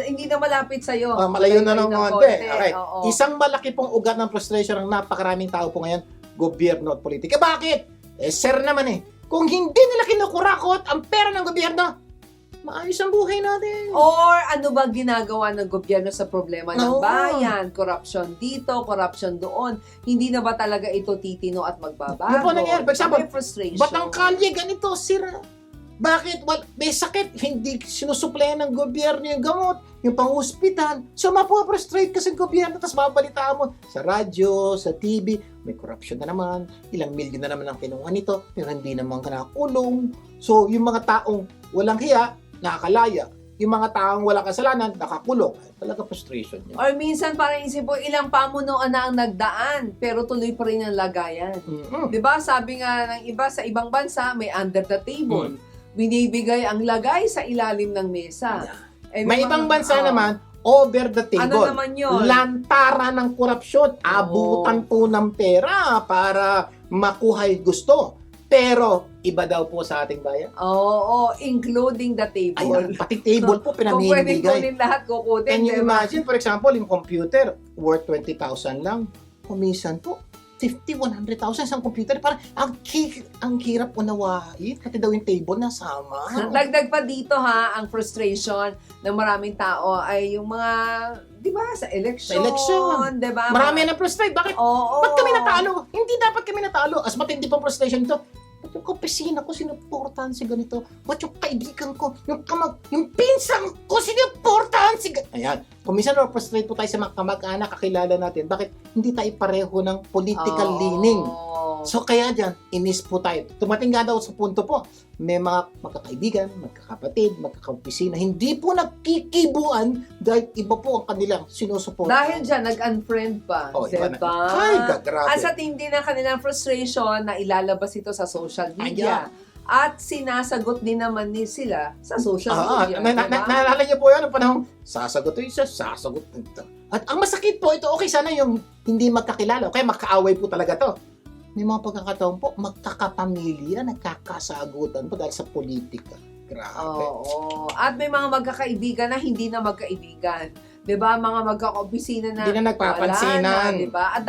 hindi na malapit sa iyo. Malayo na ng konti. Okay. Oo. Isang malaki pong ugat ng frustration ng napakaraming tao po ngayon, gobyerno at politika. Bakit? Sir naman kung hindi nila kinukurakot ang pera ng gobyerno, maayos ang buhay natin. Or ano ba ginagawa ng gobyerno sa problema ng Oo. bayan? Corruption dito, corruption doon. Hindi na ba talaga ito titino at magbabago? Ano po nangyari? For example, May frustration. Ba't ang kalye ganito, sira? Bakit? May sakit. Hindi sinusuplayan ng gobyerno yung gamot, yung pang-hospital. So, mapuprostrate ka sa gobyerno, tapos mabalitaan mo sa radyo, sa TV, may corruption na naman, ilang milyon na naman ang kinuha nito, pero hindi naman ka nakakulong. So, yung mga taong walang hiya, nakakalaya. Yung mga taong walang kasalanan, nakakulong. Talaga frustration yun. Or minsan parang isip mo, ilang pamunuan na ang nagdaan, pero tuloy pa rin ang lagayan. Mm-mm. 'Di ba? Sabi nga ng iba sa ibang bansa, may under the table. Binibigay ang lagay sa ilalim ng mesa. Eh, May ibang bansa oh, naman, over the table. Ano naman yun? Lantara ng korupsyon. Abutan po ng pera para makuha yung gusto. Pero, iba daw po sa ating bayan. Oo, including the table. Ayan, pati table po Kung pwedeng pinamimigay. kunin lahat, kukunin. Can you diba? imagine, for example, yung computer, worth 20,000 lang. Kumisan po, 50, 100,000 isang computer. Parang, ang hirap unawain. Pati daw yung table nasama. Dagdag pa dito ang frustration ng maraming tao ay yung mga, di ba, sa election. Sa election. Di ba? Marami na frustrate. Bakit? Oo. Ba't kami natalo? Hindi dapat kami natalo. As matindi pang frustration ito. Ba't yung kapisina ko sinuportahan si ganito? Ba't yung kaibigan ko, yung pinsan ko sinuportahan si ganito? Ayan. Kung minsan frustrate po tayo sa mga kamag-anak, kakilala natin, bakit hindi tayo pareho ng political leaning? So kaya dyan, inis po tayo. Tumating nga daw sa punto po, may mga magkakaibigan, magkakapatid, magkakaopisina, hindi po nagkikibuan dahil iba po ang kanilang sinusuporta. Dahil dyan, nag-unfriend pa. Oh, iba na. diba? Ay, gagrabe. At sa tindi ng kanilang frustration na ilalabas ito sa social media. At sinasagot din naman sila sa social media. diba? Naalala niyo po yan, ang panahon, sasagot ito, sasagot ito. At ang masakit po, ito okay sana yung hindi magkakilala, kaya magkaaway po talaga to. May mga pagkakataon po, magkakapamilya, nagkakasagutan po dahil sa politika. Grabe. Oo. At may mga magkakaibigan na hindi na magkaibigan. 'Di ba? Mga magkakaopisina na Hindi na nagpapansinan. wala na, 'di ba? At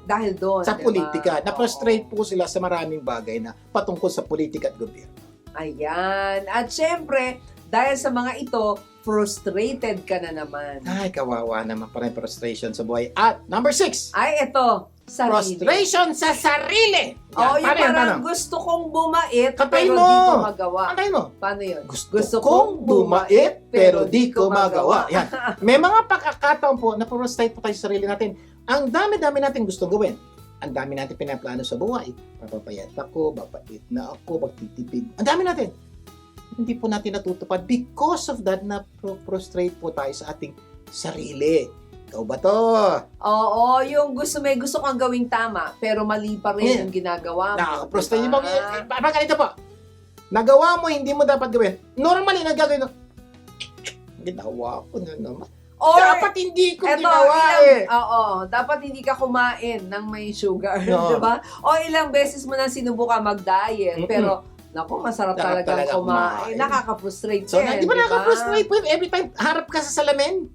dahil doon, Sa 'di ba? politika, na-frustrate Oo. po sila sa maraming bagay na patungkol sa politika at gobyerno. Ayan. At syempre, dahil sa mga ito, frustrated ka na naman. Ay, kawawa naman pa rin frustration sa buhay. At number 6, Ay, ito. Sarili. Frustration sa sarili. Oo, yung Paano yan, parang paano? gusto kong bumait, Katay pero mo. di ko magawa. Antayin mo. Paano yun? Gusto kong bumait, pero di ko magawa. Yan. May mga pagkakataon po na frustrate po tayo sa sarili natin. Ang dami-dami natin gustong gawin. Ang dami natin pinaplano sa buhay. Papapayat ako, babait na ako, magtitipid. Ang dami natin. Hindi po natin natutupad. Because of that, na-frustrate po tayo sa ating sarili. Ikaw ba to? Oo, yung may gusto kang gawing tama, pero mali pa rin Yeah. yung ginagawa mo. Nakaka-frustrate diba? mo. Parang ganito po. Nagawa mo, hindi mo dapat gawin. Normally, nagagawin mo. Ginawa ko na naman. Or, Dapat hindi ko eto, ginawa eh. Oo, dapat hindi ka kumain ng may sugar, No. di ba? O ilang beses mo nang sinubukan mag-diet, Mm-mm. pero naku, masarap Sarap talaga talaga kumain. kumain. Nakaka-frustrate So, yan, di ba nakaka-frustrate po? Every time, harap ka sa salamin,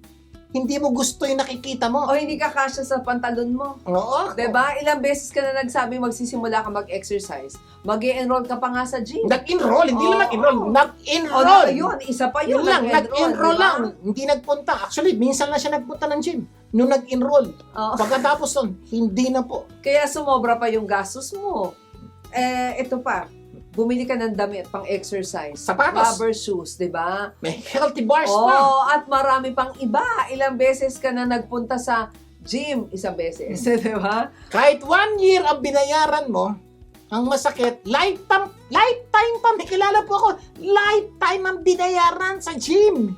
hindi mo gusto yung nakikita mo. O hindi ka kasya sa pantalon mo. Oo. Diba? Ilang beses ka na nagsabi magsisimula ka mag-exercise. Mag-e-enroll ka pa nga sa gym. Nag-enroll, hindi Oo. lang nag-enroll. O Nag-enroll. yun, isa pa yun. Yun lang, nag-enroll diba? lang. Hindi nagpunta. Actually, minsan lang siya nagpunta ng gym. Nung nag-enroll. Oo. Pagkatapos nun, hindi na po. Kaya sumobra pa yung gastos mo. Ito pa. Bumili ka ng damit pang exercise. Sapatos. Rubber shoes, di ba? May healthy bars pa. Oo, at marami pang iba. Ilang beses ka na nagpunta sa gym, isang beses, di ba? Kahit 1 year ang binayaran mo, ang masakit, lifetime pa. May kilala po ako, lifetime ang binayaran sa gym.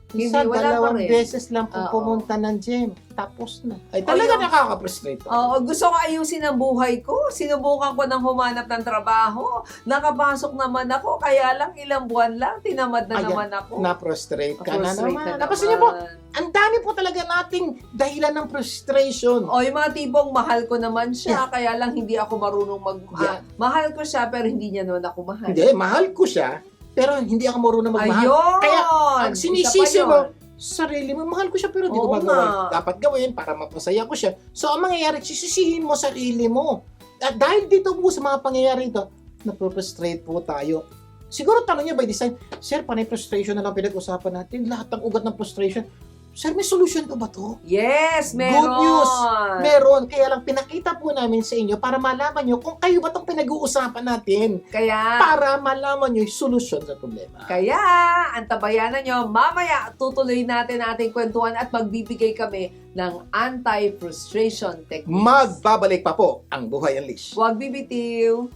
Hindi, Isa, wala pa dalawang rin. beses lang po Oo. pumunta ng gym. Tapos na. Ay, talaga yung- nakaka-frustrate po. Oo, gusto ko ayusin ang buhay ko. Sinubukan ko ng humanap ng trabaho. Nakapasok naman ako, kaya lang ilang buwan lang, tinamad na Ayan, naman ako. Na-frustrate ka na Frustrate naman. na Napansin niyo po, naman. ang dami po talaga nating dahilan ng frustration. O, yung mga tipong mahal ko naman siya, kaya lang hindi ako marunong Yeah. mahal ko siya, pero hindi niya naman ako mahal. Hindi, mahal ko siya, pero hindi ako marunong magmahal. Ayun! Kaya, ang Isa sinisisi pa mo, yun. sarili mo, mahal ko siya pero di ko Oo magawa. nga. Dapat gawin para mapasaya ko siya. So, ang mangyayari, sisisihin mo sarili mo. At dahil dito po sa mga pangyayari ito, na-frustrate po tayo. Siguro tanong niya by design, Sir, panay frustration na lang pinag-usapan natin. Lahat ng ugat ng frustration. Sir, may solution pa ba to? Yes, meron. Good news. Meron. Kaya lang pinakita po namin sa inyo para malaman nyo kung kayo ba itong pinag-uusapan natin. Kaya, Para malaman nyo yung solusyon sa problema. Kaya, antabayanan nyo, mamaya tutuloy natin ating kwentuhan at magbibigay kami ng anti-frustration techniques. Magbabalik pa po ang Buhay Unleash. Huwag bibitiw.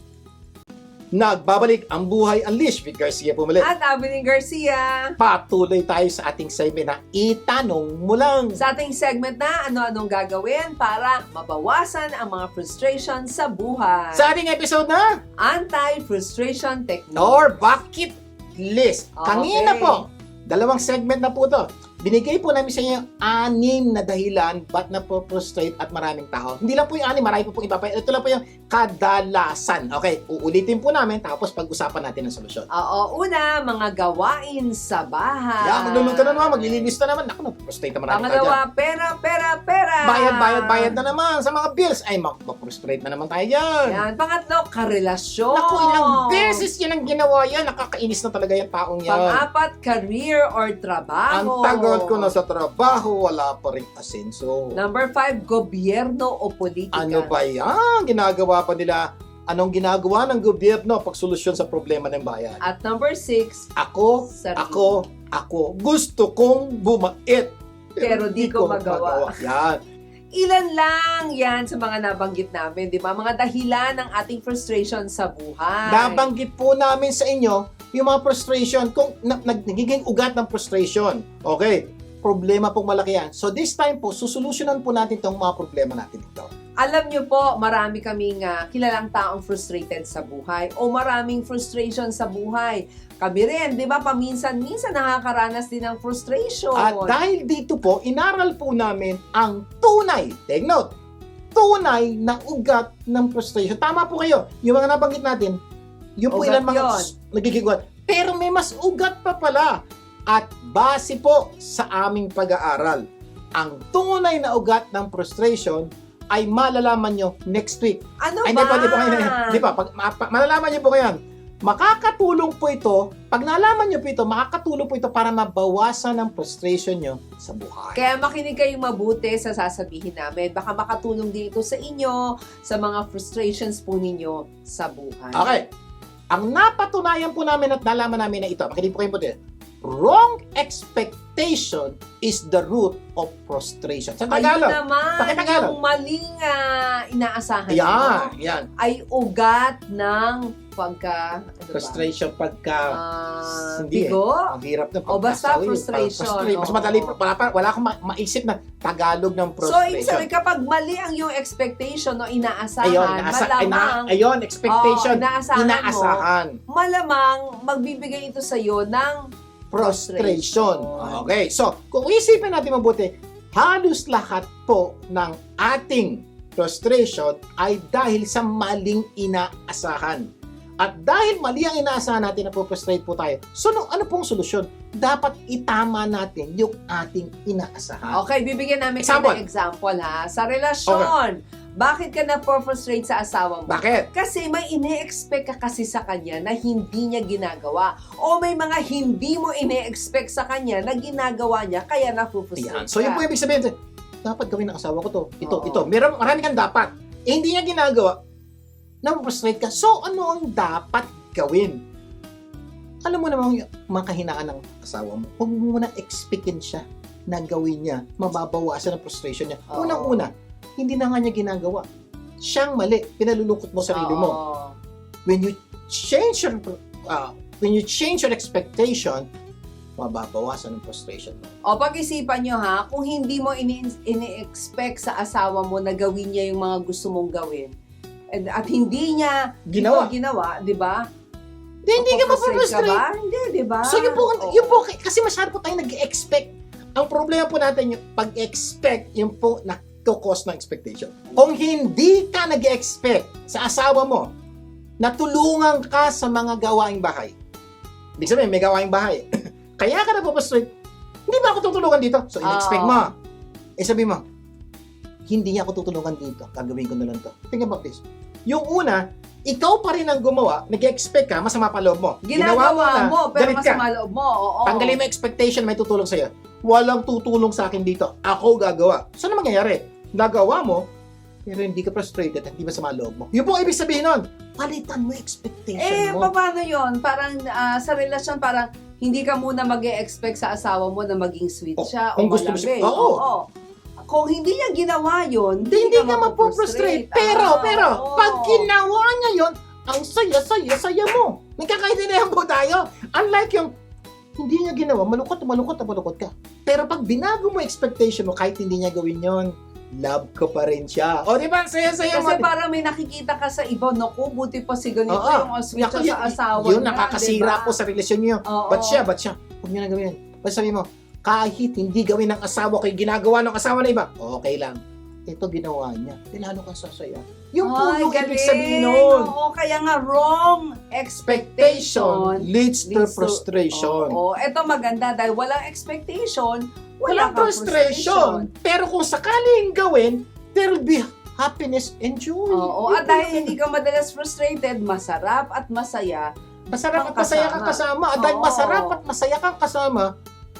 Nagbabalik ang Buhay Unleash with Garcia Pumalit. At Abilene Garcia. Patuloy tayo sa ating segment na Itanong Mo Lang. Sa ating segment na ano-anong gagawin para mabawasan ang mga frustration sa buhay. Sa ating episode na Anti-frustration technique. or Bucket List. Okay. Kanina po, dalawang segment na po to. Binigay po namin sa inyo 6 na dahilan ba't na-frustrate at maraming tao. Hindi lang po yung 6, marami po pong iba pa. Ito lang po yung kadalasan. Okay, uulitin po namin tapos pag-usapan natin ang solusyon. Oo, una, mga gawain sa bahay. Yeah, magluluto na naman, maglilinis na naman. Ako, na-frustrate na marami tayo dyan. Pangalawa, pera. Bayad na naman sa mga bills. Ay, ma-frustrate na naman tayo dyan. Yan. Pangatlo, karelasyon. Naku, ilang beses yan ang ginawa yan. Nakakainis na talaga yung taong yan. Pang-apat, career or trabaho. Ang tagal ko na sa trabaho, wala pa rin asenso. Number 5, gobyerno o politika. Ano ba yan? Ginagawa pa nila. Anong ginagawa ng gobyerno pag solusyon sa problema ng bayan? At number 6, Ako, sarili. ako, gusto kong bumait. Pero di ko magawa. Yan. Ilan lang yan sa mga nabanggit namin, di ba? Mga dahilan ng ating frustration sa buhay. Nabanggit po namin sa inyo yung mga frustration, kung nagiging ugat ng frustration. Okay, problema pong malaki yan. So this time po, susolusyonan po natin itong mga problema natin ito. Alam nyo po, marami kaming kilalang taong frustrated sa buhay o maraming frustration sa buhay. Kami rin, di ba, paminsan-minsan nakakaranas din ng frustration. At dahil dito po, inaral po namin ang tunay, take note, tunay na ugat ng frustration. Tama po kayo, yung mga nabanggit natin, yung po Ugat ilan mga yun. nagiging ugat. Pero may mas ugat pa pala. At base po sa aming pag-aaral, ang tunay na ugat ng frustration ay malalaman nyo next week. Ano Ay, ba? di po ngayon. Di ba? Malalaman nyo po ngayon. makakatulong po ito, pag nalaman nyo po ito, makakatulong po ito para mabawasan ang frustration nyo sa buhay. Kaya makinig kayong mabuti sa sasabihin namin. Baka makatulong din ito sa inyo, sa mga frustrations po ninyo sa buhay. Okay. Ang napatunayan po namin at nalaman namin na ito, makinig po kayo po dito. Wrong expectation is the root of frustration. Sa Ayun Tagalog. naman, Pakitagalog. yung maling inaasahan Yan, mo yan. ay ugat ng pagka, Frustration pagka hindi bigo. Ang hirap na O, basta pagkasawi, frustration. Mas Oo. madali, wala akong maisip na Tagalog ng So, ibig frustration. sabihin, kapag mali ang yung expectation o inaasahan, Ayun, malamang, expectation, inaasahan inaasahan. malamang magbibigay ito sa iyo ng Frustration. Okay, so, kung isipin natin mabuti, halos lahat po ng ating frustration ay dahil sa maling inaasahan. At dahil mali ang inaasahan natin na po-frustrate po tayo, so ano pong solusyon? Dapat itama natin yung ating inaasahan. Okay, bibigyan namin Example. ng example ha. Sa relasyon, bakit ka na-frustrate sa asawa mo? Bakit? Kasi may ine-expect ka kasi sa kanya na hindi niya ginagawa. O may mga hindi mo ine-expect sa kanya na ginagawa niya, kaya Yan. na-frustrate So, yun po ka. ibig sabihin, dapat gawin ng asawa ko to. Ito, Oo. ito. Marami kang dapat. Eh, hindi niya ginagawa. Na-frustrate ka. So, ano ang dapat gawin? Alam mo naman yung mga kahinaan ng asawa mo. Huwag mo muna expectin siya na gawin niya. Mababawasan ang frustration niya. Oo. Unang-una, hindi na nga niya ginagawa. Siyang mali. Pinalulungkot mo sarili mo. Oo. When you change your expectation, mababawasan ang frustration mo. O pag-isipan nyo ha, kung hindi mo ini-expect sa asawa mo na gawin niya yung mga gusto mong gawin, at hindi niya Ginawa. ito ginawa, di ba? Hindi ka Mapaprustrate mapaprostrate. ba? Hindi, di ba? So yun po, kasi masyado po tayo nag-expect. Ang problema po natin yung pag-expect, yung po nagkukos ng expectation. Kung hindi ka nag-expect sa asawa mo, na tulungan ka sa mga gawaing bahay. Ibig sabihin, may gawaing bahay. Kaya ka napaprostrate, hindi ba ako tutulungan dito? So in-expect mo. Eh sabi mo, hindi niya ako tutulungan dito. Gagawin ko na lang to. Think about this. Yung una, ikaw pa rin ang gumawa, nag-expect ka, masama pa loob mo. Ginagawa mo, pero galit ka. masama loob mo. Oo. Tanggalin mo expectation, may tutulong sa'yo. Walang tutulong sa akin dito. Ako gagawa. Saan na mangyayari? Nagawa mo, pero hindi ka frustrated at hindi masama loob mo. Yun po ang ibig sabihin nun. Palitan mo expectation mo. Paano yun? Parang sa relasyon, parang hindi ka muna mag-e-expect sa asawa mo na maging sweet siya kung o gusto mo siya- malambing. oo. Kung hindi niya ginawa yun, Hindi ka mapofrustrate. Pero, oo. pag ginawa niya yun, ang saya mo. Nagkakaintindihan po tayo. Unlike yung, hindi niya ginawa, malungkot ka. Pero pag binago mo expectation mo, kahit hindi niya gawin yon, love ko pa rin siya. O, di ba? Ang saya-saya mo. Kasi parang may nakikita ka sa iba, naku, buti pa si ganito Oo. yung sweet siya sa asawa Yun, niya, nakakasira diba? po sa relasyon niyo. Oo. Ba't siya? Huwag niyo na gawin yan. Ba't sabi mo, kahit hindi gawin ng asawa ko, yung ginagawa ng asawa na iba, okay lang. Ito ginawa niya. Lalo kang sasaya. Yung po Ay, yung ibig galing. sabihin nun. Oo, kaya nga wrong Expectation expectation leads to leads to- frustration. Oo, eto maganda dahil walang expectation, Walang kang frustration. Pero kung sakaling gawin, there will be happiness and joy. Oo, at dahil hindi ka madalas frustrated, masarap at masaya. Masarap at kang masaya kang kasama. At dahil Oo. masarap at masaya kang kasama,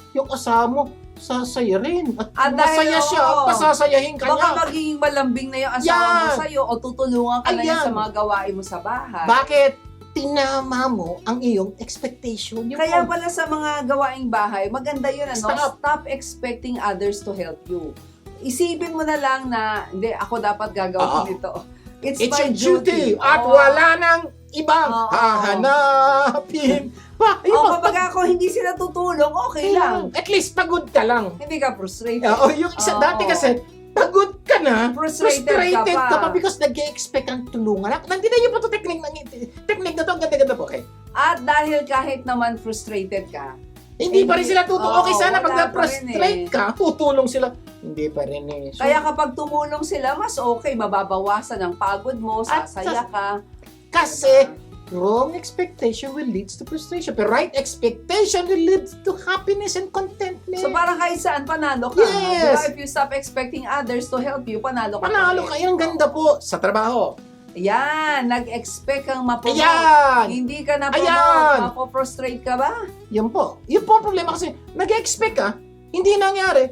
yung kasama mo, sasaya rin. At At masaya dahil, siya, oo. pasasayahin ka Baka niya. magiging malambing na yung asawa mo Yan. sa'yo o tutulungan ka na niya Ayan. sa mga gawain mo sa bahay. Bakit? Tinama mo ang iyong expectation. Yung Kaya pala sa mga gawaing bahay, maganda yun, ano? Stop. Stop expecting others to help you. Isipin mo na lang na, hindi, ako dapat gagawin ito. It's It's my your duty. At Oo. wala nang ibang Oo. hahanapin. Kapag ako hindi sila tutulong, okay lang. At least pagod ka lang. Hindi ka frustrated. Yung isa, Oo. dati kasi, pagod ka na, Frustrated ka pa. because nag-expect kang tulungan. Nandiyan niyo pa ito technique na to, ang ganda-ganda po. Okay. At dahil kahit naman frustrated ka, Hindi pa rin sila tutulong. Oo, Okay, sana pag wala pa na-frustrate rin ka, tutulong sila. Hindi pa rin eh. So, kaya kapag tumulong sila, mas okay, mababawasan ang pagod mo, At sasaya ka. kasi, wrong expectation will lead to frustration. Pero right expectation will lead to happiness and contentment. So parang kahit saan, panalo ka. Yes. Diba? If you stop expecting others to help you, panalo ka. Panalo pa rin. kayo. Ang ganda po sa trabaho. Yan, nag-expect kang mapromote. Ayan! Hindi ka na Ayan! promote, mapoprostrate ka ba? Yan po. Yun po ang problema kasi nag-expect ka, hindi nangyari.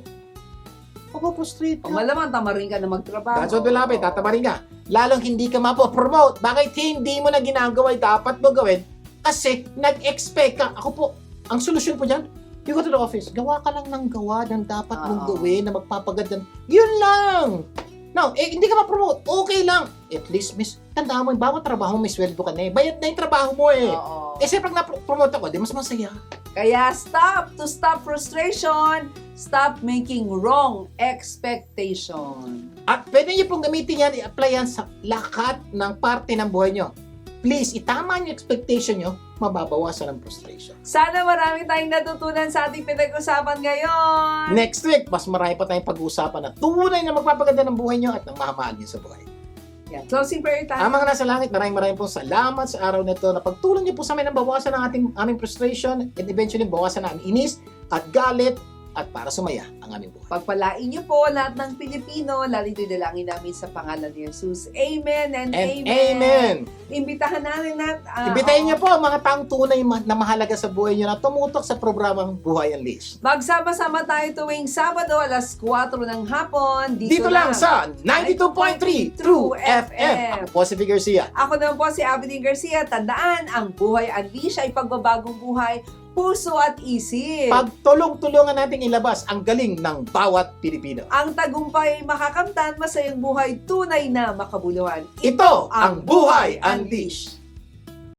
Mapoprostrate O ka. malamang tamarin ka na magtrabaho. That's what will happen. Tatabarin ka. Lalong hindi ka mapopromote. Bakit hindi mo na ginagawa yung dapat mo gawin? Kasi nag-expect ka. Ako po, ang solusyon po dyan, you go to the office, gawa ka lang ng gawa ng dapat mong Oo. gawin na magpapaganda. Yun lang! Now, hindi ka ma-promote, okay lang. At least, miss, tandaan mo, yung bawat trabaho, may sweldo ka na eh. Bayad na yung trabaho mo eh. Oo. Eh, siyempre, pag na-promote ako, di mas masaya. Kaya stop frustration, stop making wrong expectation. At pwede niyo pong gamitin yan, i-apply yan sa lahat ng parte ng buhay niyo. Please, itama niyo expectation niyo, mababawasan ang frustration. Sana marami tayong natutunan sa ating pinag-usapan ngayon. Next week, mas marami pa tayong pag-uusapan na tunay na magpapaganda ng buhay niyo at ng mahamahal niyo sa buhay. Yan. Closing prayer tayo. Ang mga nasa langit, maraming pong salamat sa araw na ito na pagtulong niyo po sa amin na bawasan ang aming frustration and eventually bawasan ang aming inis at galit at para sumaya ang aming buhay. Pagpalain niyo po lahat ng Pilipino, lalo ito'y dalangin namin sa pangalan ni Jesus. Amen and, And amen! Imbitahan natin Imbitahin niyo po ang mga taong tunay na mahalaga sa buhay niyo na tumutok sa programang Buhay Unleashed. Magsama-sama tayo tuwing Sabado alas 4 ng hapon. Dito lang sa 92.3 True FM. Ako po si Vic Garcia. Ako naman po si Abidin Garcia. Tandaan, ang Buhay Unleashed ay pagbabagong buhay, puso at isip. Pagtulong-tulungan nating ilabas ang galing ng bawat Pilipino. Ang tagumpay ay makakamtan, masayang buhay, tunay na makabuluhan. Ito ang Buhay Unleashed.